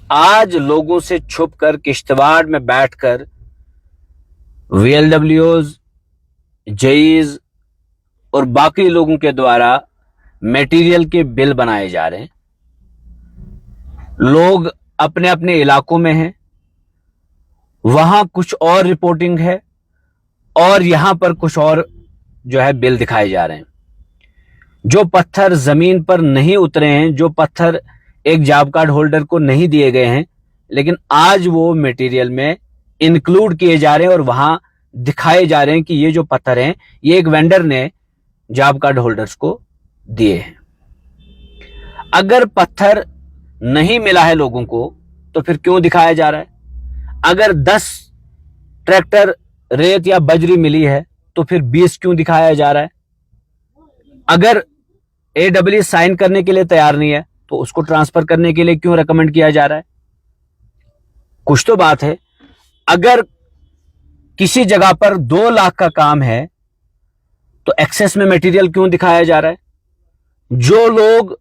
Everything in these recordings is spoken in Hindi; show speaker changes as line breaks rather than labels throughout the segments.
आज लोगों से छुपकर किश्तवाड़ में बैठकर VLWOs, जेईज और बाकी लोगों के द्वारा मटेरियल के बिल बनाए जा रहे हैं। लोग अपने अपने इलाकों में हैं, वहां कुछ और रिपोर्टिंग है और यहां पर कुछ और जो है बिल दिखाए जा रहे हैं। जो पत्थर जमीन पर नहीं उतरे हैं, जो पत्थर एक जॉब कार्ड होल्डर को नहीं दिए गए हैं, लेकिन आज वो मटेरियल में इंक्लूड किए जा रहे हैं और वहां दिखाए जा रहे हैं कि ये जो पत्थर हैं ये एक वेंडर ने जॉब कार्ड होल्डर्स को दिए हैं। अगर पत्थर नहीं मिला है लोगों को तो फिर क्यों दिखाया जा रहा है? अगर 10 ट्रैक्टर रेत या बजरी मिली है तो फिर 20 क्यों दिखाया जा रहा है? अगर AWE साइन करने के लिए तैयार नहीं है तो उसको ट्रांसफर करने के लिए क्यों रेकमेंड किया जा रहा है? कुछ तो बात है। अगर किसी जगह पर 2 लाख का काम है तो एक्सेस में मटेरियल क्यों दिखाया जा रहा है? जो लोग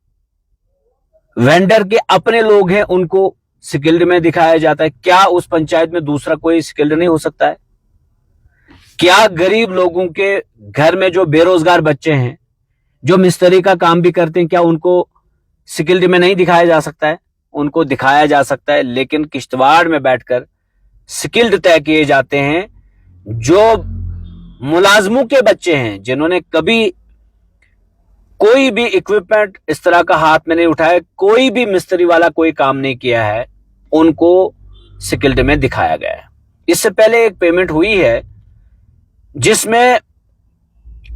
वेंडर के अपने लोग हैं उनको स्किल्ड में दिखाया जाता है। क्या उस पंचायत में दूसरा कोई स्किल्ड नहीं हो सकता है? क्या गरीब लोगों के घर में जो बेरोजगार बच्चे हैं, जो मिस्त्री का काम भी करते हैं, क्या उनको स्किल्ड में नहीं दिखाया जा सकता है? उनको दिखाया जा सकता है, लेकिन किश्तवाड़ में बैठकर स्किल्ड तय किए जाते हैं। जो मुलाजमों के बच्चे हैं, जिन्होंने कभी कोई भी इक्विपमेंट इस तरह का हाथ में नहीं उठाया, कोई भी मिस्त्री वाला कोई काम नहीं किया है, उनको स्किल्ड में दिखाया गया है। इससे पहले एक पेमेंट हुई है जिसमें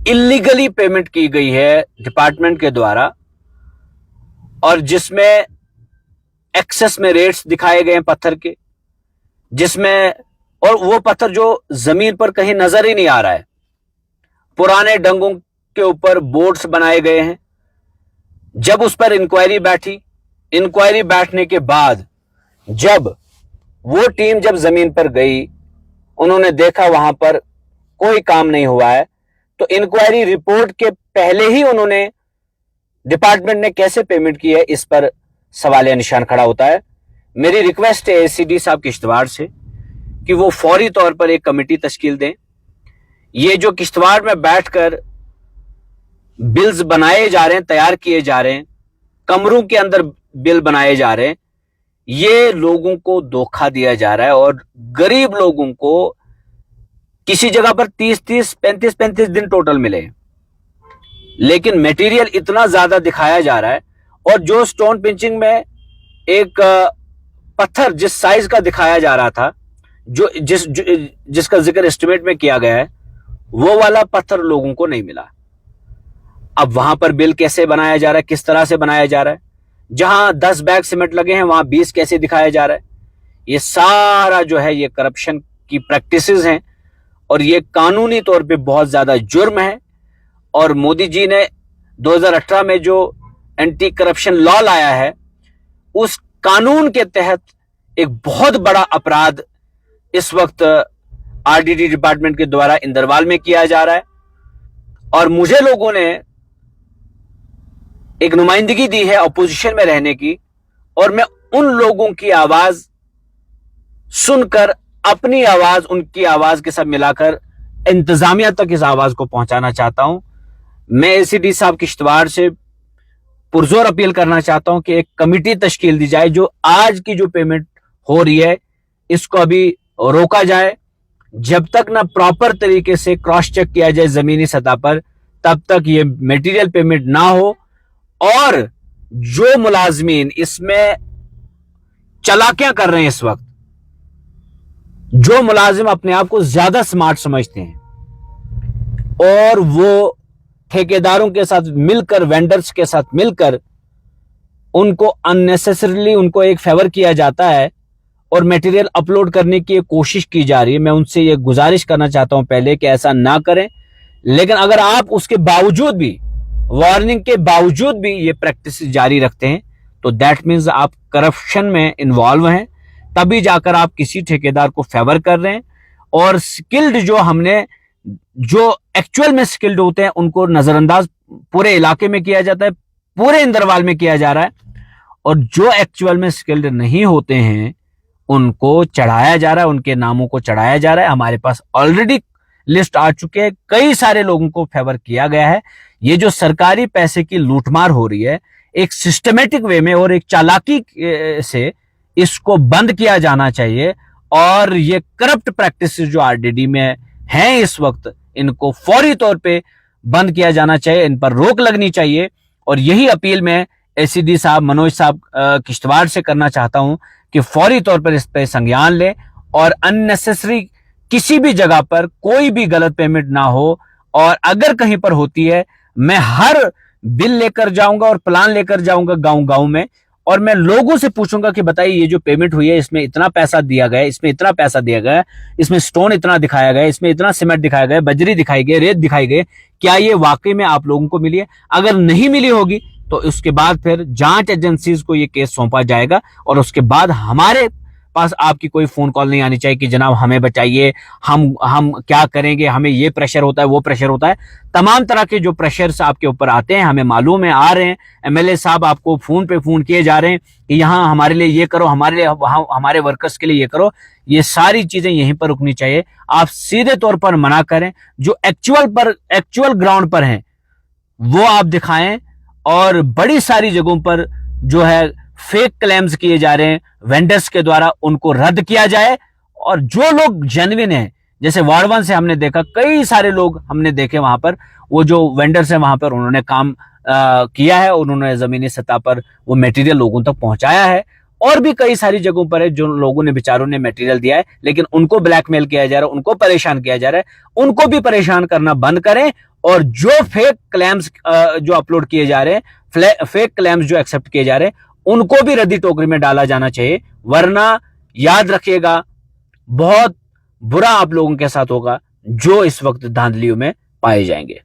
इलीगली पेमेंट की गई है डिपार्टमेंट के द्वारा और जिसमें एक्सेस में रेट्स दिखाए गए हैं पत्थर के, जिसमें और वो पत्थर जो जमीन पर कहीं नजर ही नहीं आ रहा है। पुराने डंगों के ऊपर बोर्ड्स बनाए गए हैं। जब उस पर इंक्वायरी बैठी, इंक्वायरी बैठने के बाद जब वो टीम जब जमीन पर गई, उन्होंने देखा वहां पर कोई काम नहीं हुआ है, तो इंक्वायरी रिपोर्ट के पहले ही उन्होंने डिपार्टमेंट ने कैसे पेमेंट की है, इस पर सवालिया निशान खड़ा होता है। मेरी रिक्वेस्ट है ACD साहब किश्तवाड़ से कि वो फौरी तौर पर एक कमेटी तश्कील दें। ये जो किश्तवाड़ में बैठकर बिल्स बनाए जा रहे हैं, तैयार किए जा रहे हैं, कमरों के अंदर बिल बनाए जा रहे हैं, ये लोगों को धोखा दिया जा रहा है और गरीब लोगों को किसी जगह पर 30-30, 35-35 दिन टोटल मिले, लेकिन मटेरियल इतना ज्यादा दिखाया जा रहा है। और जो स्टोन पिंचिंग में एक पत्थर जिस साइज का दिखाया जा रहा था, जिसका जिक्र एस्टिमेट में किया गया है, वो वाला पत्थर लोगों को नहीं मिला। अब वहां पर बिल कैसे बनाया जा रहा है, किस तरह से बनाया जा रहा है? जहां 10 बैग सीमेंट लगे हैं वहां 20 कैसे दिखाया जा रहा है? ये सारा जो है ये करप्शन की प्रैक्टिसेस हैं और ये कानूनी तौर पे बहुत ज्यादा जुर्म है। और मोदी जी ने 2018 में जो एंटी करप्शन लॉ लाया है, उस कानून के तहत एक बहुत बड़ा अपराध इस वक्त RDD डिपार्टमेंट के द्वारा इंदरवाल में किया जा रहा है। और मुझे लोगों ने एक नुमाइंदगी दी है अपोजिशन में रहने की, और मैं उन लोगों की आवाज सुनकर अपनी आवाज उनकी आवाज के साथ मिलाकर इंतजामिया तक इस आवाज को पहुंचाना चाहता हूं। मैं ACD साहब किश्तवाड़ से पुरजोर अपील करना चाहता हूं कि एक कमिटी तश्कील दी जाए। जो आज की जो पेमेंट हो रही है इसको अभी रोका जाए, जब तक ना प्रॉपर तरीके से क्रॉस चेक किया जाए जमीनी सतह पर, तब तक ये मटेरियल पेमेंट ना हो। और जो मुलाजमीन इसमें चालाकियां कर रहे हैं इस वक्त, जो मुलाजिम अपने आप को ज्यादा स्मार्ट समझते हैं और वो ठेकेदारों के साथ मिलकर, वेंडर्स के साथ मिलकर उनको अननेसेसरीली उनको एक फेवर किया जाता है और मटेरियल अपलोड करने की कोशिश की जा रही है। मैं उनसे ये गुजारिश करना चाहता हूं पहले कि ऐसा ना करें। लेकिन अगर आप उसके बावजूद भी, वार्निंग के बावजूद भी ये प्रैक्टिस जारी रखते हैं तो दैट मीन्स आप करप्शन में इन्वॉल्व हैं, तभी जाकर आप किसी ठेकेदार को फेवर कर रहे हैं। और स्किल्ड जो एक्चुअल में स्किल्ड होते हैं उनको नजरअंदाज पूरे इलाके में किया जाता है, पूरे इंदरवाल में किया जा रहा है। और जो एक्चुअल में स्किल्ड नहीं होते हैं उनको चढ़ाया जा रहा है, उनके नामों को चढ़ाया जा रहा है। हमारे पास ऑलरेडी लिस्ट आ चुके हैं, कई सारे लोगों को फेवर किया गया है। ये जो सरकारी पैसे की लूटमार हो रही है एक सिस्टमेटिक वे में और एक चालाकी से, इसको बंद किया जाना चाहिए। और ये करप्ट प्रैक्टिस जो आरडीडी में हैं इस वक्त, इनको फौरी तौर पे बंद किया जाना चाहिए, इन पर रोक लगनी चाहिए। और यही अपील मैं एसीडी साहब मनोज साहब किश्तवाड़ से करना चाहता हूं कि फौरी तौर पर इस पे संज्ञान लें और अननेसेसरी किसी भी जगह पर कोई भी गलत पेमेंट ना हो। और अगर कहीं पर होती है, मैं हर बिल लेकर जाऊंगा और प्लान लेकर जाऊंगा गांव गांव में, और मैं लोगों से पूछूंगा कि बताइए ये जो पेमेंट हुई है इसमें इतना पैसा दिया गया, इसमें इतना पैसा दिया गया, इसमें स्टोन इतना दिखाया गया, इसमें इतना सीमेंट दिखाया गया, बजरी दिखाई गई, रेत दिखाई गई, क्या ये वाकई में आप लोगों को मिली है? अगर नहीं मिली होगी तो उसके बाद फिर जांच एजेंसीज को ये केस सौंपा जाएगा और उसके बाद हमारे पास आपकी कोई फोन कॉल नहीं आनी चाहिए कि जनाब हमें बचाइए, हम क्या करेंगे, हमें ये प्रेशर होता है, वो प्रेशर होता है। तमाम तरह के जो प्रेशर्स आपके ऊपर आते हैं हमें मालूम है, आ रहे हैं। एमएलए साहब आपको फोन पे फोन किए जा रहे हैं कि यहाँ हमारे लिए ये करो, हमारे लिए हमारे वर्कर्स के लिए ये करो। ये सारी चीजें यहीं पर रुकनी चाहिए। आप सीधे तौर पर मना करें, जो एक्चुअल ग्राउंड पर हैं वो आप दिखाएं। और बड़ी सारी जगहों पर जो है फेक क्लेम्स किए जा रहे हैं वेंडर्स के द्वारा, उनको रद्द किया जाए। और जो लोग जेन्युइन हैं, जैसे वार्ड 1 से हमने देखा, कई सारे लोग हमने देखे वहां पर, वो जो वेंडर्स हैं वहां पर उन्होंने काम किया है, उन्होंने जमीनी सतह पर वो मटेरियल लोगों तक पहुंचाया है। और भी कई सारी जगहों पर है जो लोगों ने, बेचारों ने मटेरियल दिया है, लेकिन उनको ब्लैकमेल किया जा रहा है, उनको परेशान किया जा रहा है। उनको भी परेशान करना बंद करें। और जो फेक क्लेम्स जो अपलोड किए जा रहे हैं, फेक क्लेम्स जो एक्सेप्ट किए जा रहे हैं, उनको भी रद्दी टोकरी में डाला जाना चाहिए। वरना याद रखिएगा, बहुत बुरा आप लोगों के साथ होगा जो इस वक्त धांधलियों में पाए जाएंगे।